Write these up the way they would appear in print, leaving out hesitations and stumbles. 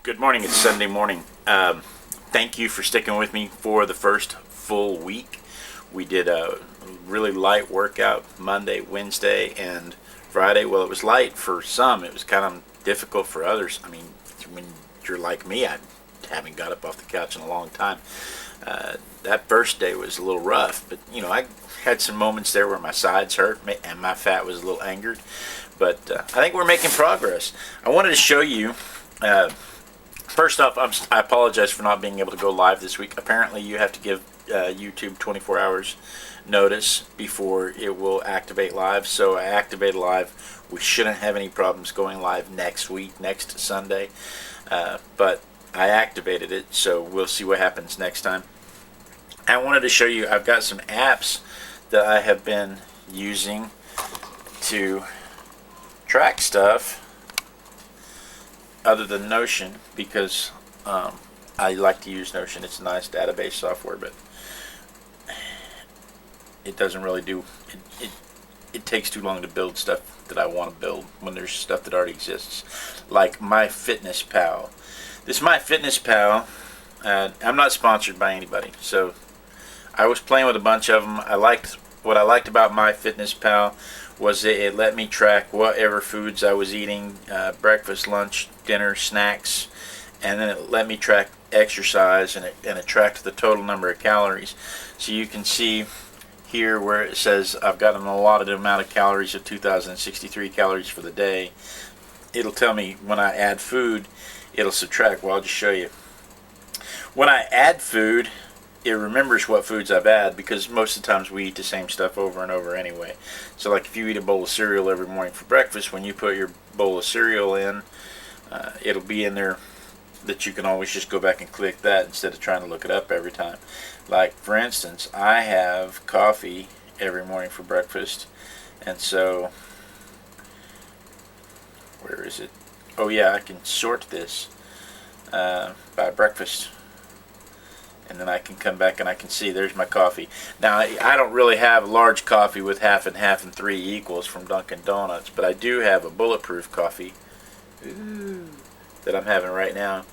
Good morning. It's Sunday morning. Thank you for sticking with me for the first full week. We did a really light workout Monday, Wednesday, and Friday. Well, it was light for some. It was kind of difficult for others. I mean, when you're like me, I haven't got up off the couch in a long time. That first day was a little rough, but I had some moments there where my sides hurt and my fat was a little angered. But I think we're making progress. I wanted to show you. First off, I apologize for not being able to go live this week. Apparently, you have to give YouTube 24 hours notice before it will activate live. So I activated live. We shouldn't have any problems going live next week, next Sunday. But I activated it, so we'll see what happens next time. I wanted to show you, I've got some apps that I have been using to track stuff other than Notion, because I like to use Notion. It's a nice database software, but it doesn't really do it takes too long to build stuff that I want to build when there's stuff that already exists, like MyFitnessPal. This MyFitnessPal, I'm not sponsored by anybody, so I was playing with a bunch of them. What I liked about MyFitnessPal was that it let me track whatever foods I was eating, breakfast, lunch, dinner, snacks, and then it let me track exercise, and it tracked the total number of calories. So you can see here where it says I've got an allotted amount of calories of 2,063 calories for the day. It'll tell me when I add food, it'll subtract. Well, I'll just show you. When I add food, it remembers what foods I've added, because most of the times we eat the same stuff over and over anyway. So like if you eat a bowl of cereal every morning for breakfast, when you put your bowl of cereal in, it'll be in there that you can always just go back and click that instead of trying to look it up every time. Like for instance, I have coffee every morning for breakfast, and so where is it? Oh yeah, I can sort this by breakfast. And then I can come back and I can see there's my coffee. Now, I don't really have a large coffee with half and half and 3 equals from Dunkin' Donuts, but I do have a bulletproof coffee that I'm having right now,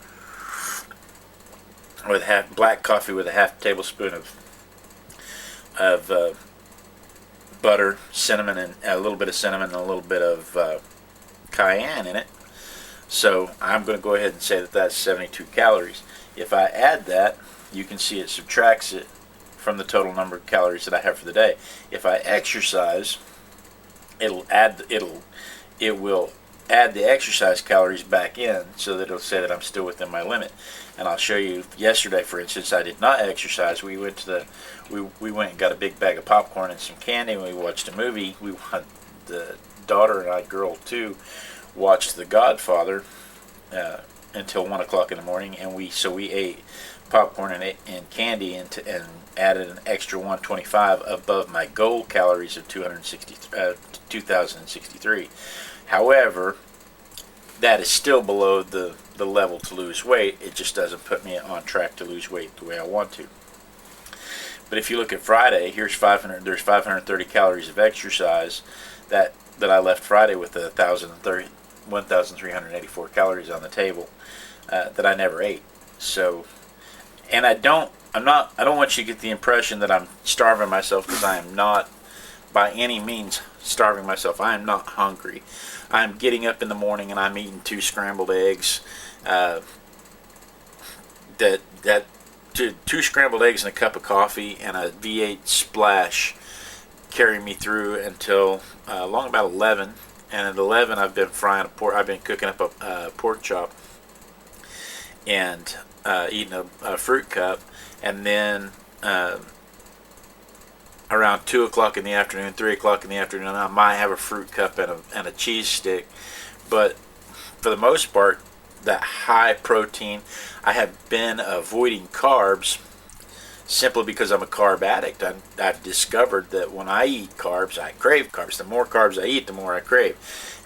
with black coffee with a half tablespoon of butter, cinnamon, and a little bit of cinnamon and a little bit of cayenne in it. So I'm going to go ahead and say that that's 72 calories. If I add that, you can see it subtracts it from the total number of calories that I have for the day. If I exercise, it will add the exercise calories back in, so that it'll say that I'm still within my limit. And I'll show you. Yesterday, for instance, I did not exercise. We went and got a big bag of popcorn and some candy, and we watched a movie. The daughter and I, girl too, watched The Godfather until 1 o'clock in the morning, and we ate popcorn and candy and added an extra 125 above my goal calories of 2,063. However, that is still below the level to lose weight. It just doesn't put me on track to lose weight the way I want to. But if you look at Friday, there's 530 calories of exercise that I left Friday with 1,384 calories on the table that I never ate. So, and I don't want you to get the impression that I'm starving myself, because I am not by any means starving myself. I am not hungry. I'm getting up in the morning and I'm eating 2 scrambled eggs. Two scrambled eggs and a cup of coffee and a V8 splash carry me through until along about 11. And at 11, I've been cooking up a pork chop and eating a fruit cup, and then around 2 o'clock in the afternoon, 3 o'clock in the afternoon, I might have a fruit cup and a cheese stick. But for the most part, that high protein, I have been avoiding carbs simply because I'm a carb addict. I've discovered that when I eat carbs, I crave carbs. The more carbs I eat, the more I crave.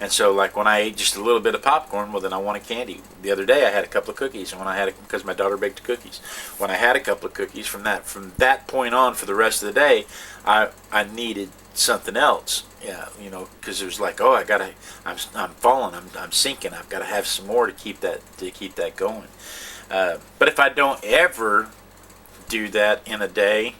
And so, like when I ate just a little bit of popcorn, well, then I want a candy. The other day, I had a couple of cookies, and because my daughter baked cookies, when I had a couple of cookies, from that point on for the rest of the day, I needed something else. Yeah, because it was like, oh, I'm falling, I'm sinking. I've got to have some more to keep that going. But if I don't ever do that in a day,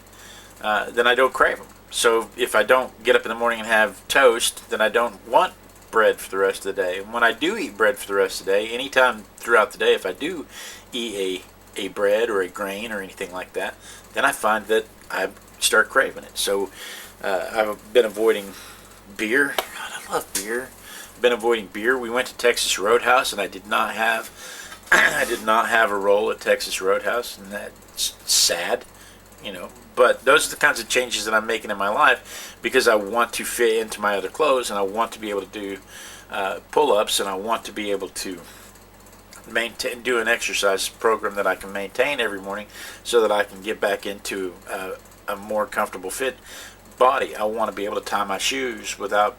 then I don't crave them. So if I don't get up in the morning and have toast, then I don't want bread for the rest of the day. And when I do eat bread for the rest of the day, anytime throughout the day, if I do eat a bread or a grain or anything like that, then I find that I start craving it. So I've been avoiding beer. God, I love beer. I've been avoiding beer. We went to Texas Roadhouse, and I did not have a roll at Texas Roadhouse, and that's sad, But those are the kinds of changes that I'm making in my life because I want to fit into my other clothes, and I want to be able to do pull-ups, and I want to be able to do an exercise program that I can maintain every morning so that I can get back into a more comfortable fit body. I want to be able to tie my shoes without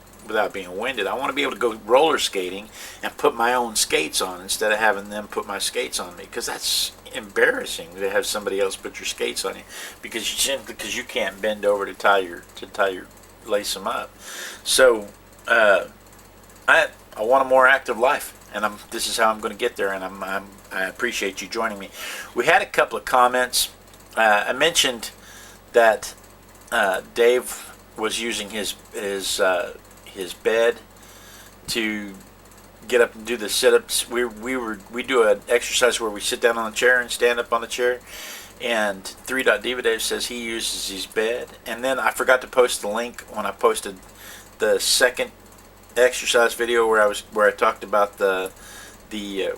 being winded. I want to be able to go roller skating and put my own skates on instead of having them put my skates on me, because that's embarrassing to have somebody else put your skates on you because you can't bend over to tie your lace them up. So I want a more active life, and this is how I'm going to get there, and I appreciate you joining me. We had a couple of comments. I mentioned that Dave was using his bed to get up and do the sit-ups. We do an exercise where we sit down on the chair and stand up on the chair. And 3.Diva Dave says he uses his bed. And then I forgot to post the link when I posted the second exercise video where I talked about was it the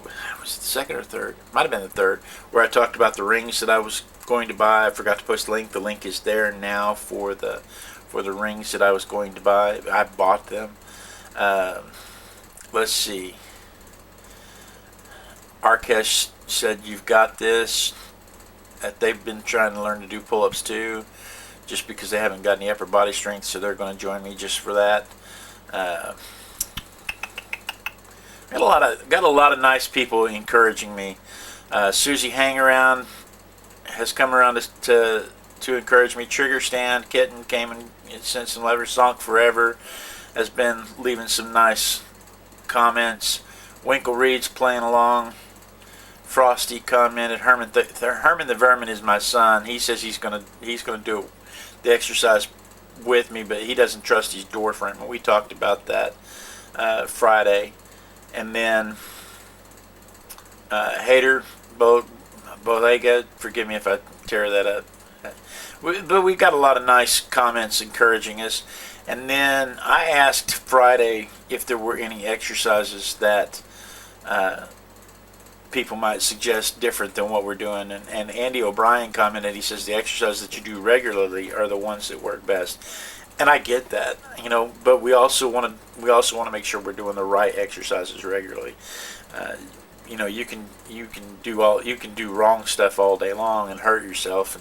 second or third? Might have been the third, where I talked about the rings that I was going to buy. I forgot to post the link. The link is there now for the rings that I was going to buy. I bought them. Let's see. Arkesh said, you've got this. They've been trying to learn to do pull-ups too, just because they haven't got any upper body strength, so they're going to join me just for that. Got a lot of nice people encouraging me. Susie Hangaround has come around to encourage me. Trigger Stand Kitten came and sent some letters. Zonk Forever has been leaving some nice comments. Winkle Reed's playing along. Frosty commented. Herman the Vermin is my son. He says he's gonna do the exercise with me, but he doesn't trust his door frame. And we talked about that Friday. And then Hater Bodega, forgive me if I tear that up. But we got a lot of nice comments encouraging us. And then I asked Friday if there were any exercises that people might suggest different than what we're doing. And Andy O'Brien commented, he says the exercises that you do regularly are the ones that work best. And I get that, but we also want to make sure we're doing the right exercises regularly. You can do wrong stuff all day long and hurt yourself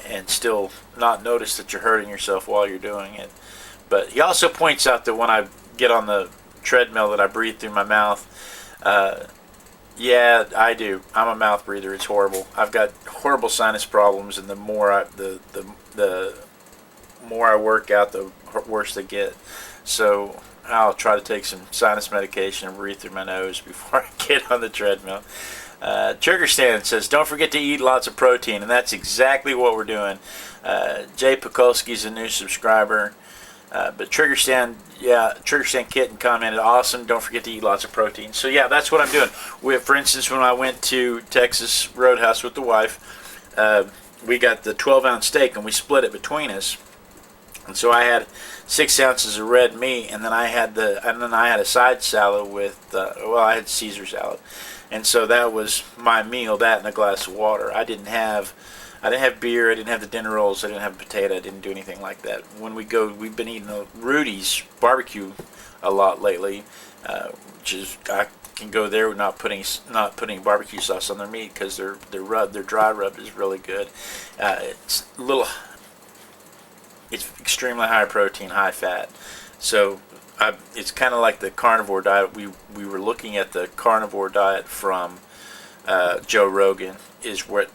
and still not notice that you're hurting yourself while you're doing it. But he also points out that when I get on the treadmill that I breathe through my mouth. Yeah, I do. I'm a mouth breather. It's horrible. I've got horrible sinus problems, and the more I work out, the worse they get. So I'll try to take some sinus medication and breathe through my nose before I get on the treadmill. Trigger Stand says, don't forget to eat lots of protein, and that's exactly what we're doing. Jay Pekulski's a new subscriber. But Trigger Stand Kitten commented, awesome, don't forget to eat lots of protein. So yeah, that's what I'm doing. For instance, when I went to Texas Roadhouse with the wife, we got the 12-ounce steak and we split it between us. And so I had 6 ounces of red meat, and then I had a side salad with I had Caesar salad. And so that was my meal, that and a glass of water. I didn't have beer, I didn't have the dinner rolls, I didn't have a potato, I didn't do anything like that. When we go, we've been eating Rudy's barbecue a lot lately, which is, I can go there with not putting barbecue sauce on their meat because their dry rub is really good. It's extremely high protein, high fat. So it's kind of like the carnivore diet. We were looking at the carnivore diet from Joe Rogan, is what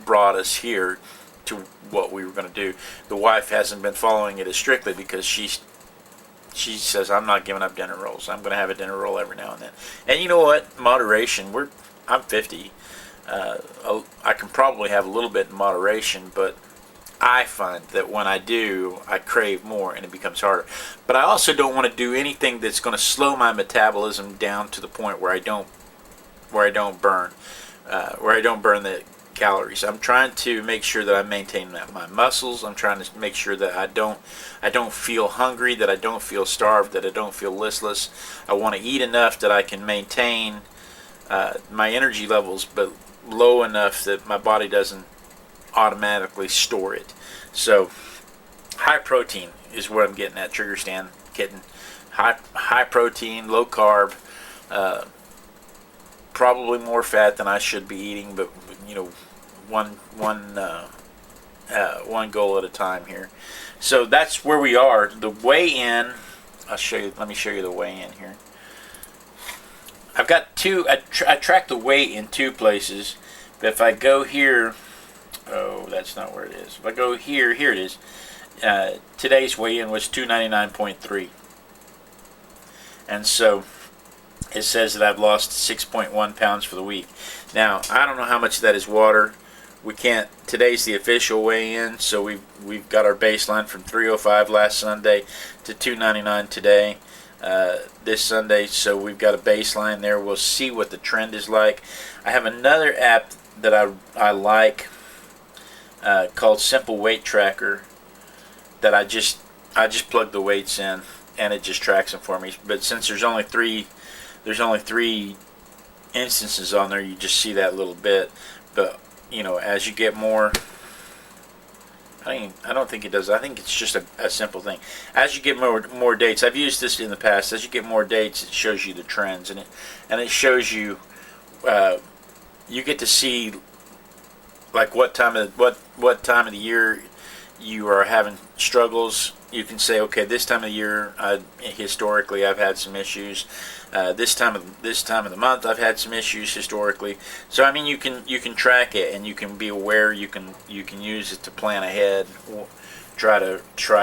brought us here to what we were going to do. The wife hasn't been following it as strictly because she says, I'm not giving up dinner rolls. I'm going to have a dinner roll every now and then. And you know what? Moderation. I'm 50. I can probably have a little bit in moderation, but I find that when I do, I crave more and it becomes harder. But I also don't want to do anything that's going to slow my metabolism down to the point where I don't burn the calories. I'm trying to make sure that I maintain my muscles. I'm trying to make sure that I don't feel hungry, that I don't feel starved, that I don't feel listless. I want to eat enough that I can maintain my energy levels, but low enough that my body doesn't automatically store it. So high protein is what I'm getting at. Trigger stand, getting high protein, low carb, probably more fat than I should be eating, but one goal at a time here. So that's where we are. The weigh-in, I'll show you. Let me show you the weigh-in here. I've got two. I track the weight in two places. But if I go here, oh, that's not where it is. If I go here, here it is. Today's weigh-in was 299.3, and so it says that I've lost 6.1 pounds for the week. Now I don't know how much of that is water. We can't. Today's the official weigh-in, so we've got our baseline from 305 last Sunday to 299 today. This Sunday, so we've got a baseline there. We'll see what the trend is like. I have another app that I like called Simple Weight Tracker that I just plug the weights in and it just tracks them for me. But since there's only three instances on there, you just see that little bit. But as you get more, I don't think it does. I think it's just a simple thing. As you get more dates, I've used this in the past. As you get more dates, it shows you the trends, and it shows you. You get to see like what time of the year you are having struggles. You can say, okay, this time of the year, historically, I've had some issues. This time of the month, I've had some issues historically. So I mean, you can track it, and you can be aware. You can use it to plan ahead, or try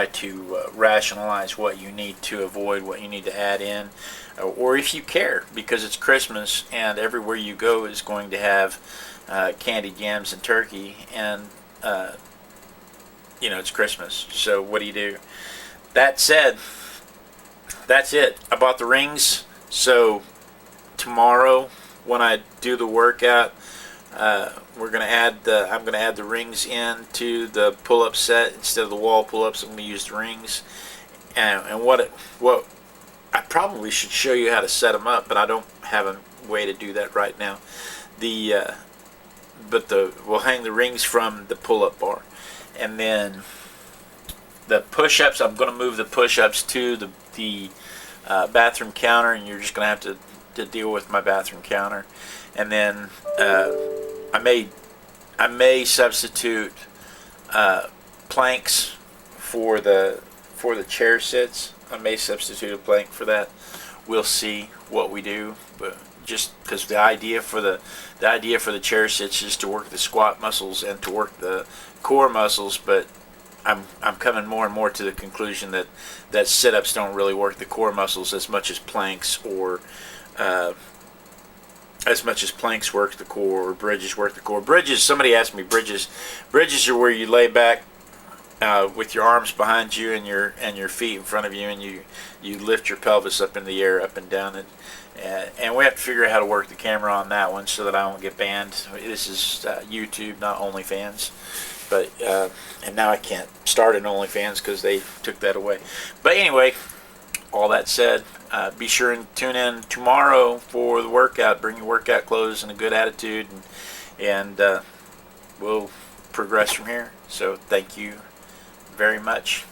to rationalize what you need to avoid, what you need to add in, or if you care, because it's Christmas and everywhere you go is going to have candied yams and turkey, and it's Christmas. So what do? That said, that's it. I bought the rings. So tomorrow, when I do the workout, I'm gonna add the rings into the pull-up set instead of the wall pull-ups. I'm gonna use the rings, and what I probably should show you how to set them up, but I don't have a way to do that right now. We'll hang the rings from the pull-up bar, and then the push-ups. I'm gonna move the push-ups to the bathroom counter, and you're just going to have to deal with my bathroom counter. And then I may substitute planks for the chair sits. I may substitute a plank for that. We'll see what we do, but just because the idea for the chair sits is to work the squat muscles and to work the core muscles, but I'm coming more and more to the conclusion that sit-ups don't really work the core muscles as much as planks work the core, or bridges work the core. Bridges, somebody asked me, bridges are where you lay back with your arms behind you and your feet in front of you, and you lift your pelvis up in the air, up and down, and we have to figure out how to work the camera on that one so that I won't get banned. This is YouTube, not OnlyFans. But and now I can't start an OnlyFans because they took that away. But anyway, all that said, be sure and tune in tomorrow for the workout. Bring your workout clothes and a good attitude, and we'll progress from here. So thank you very much.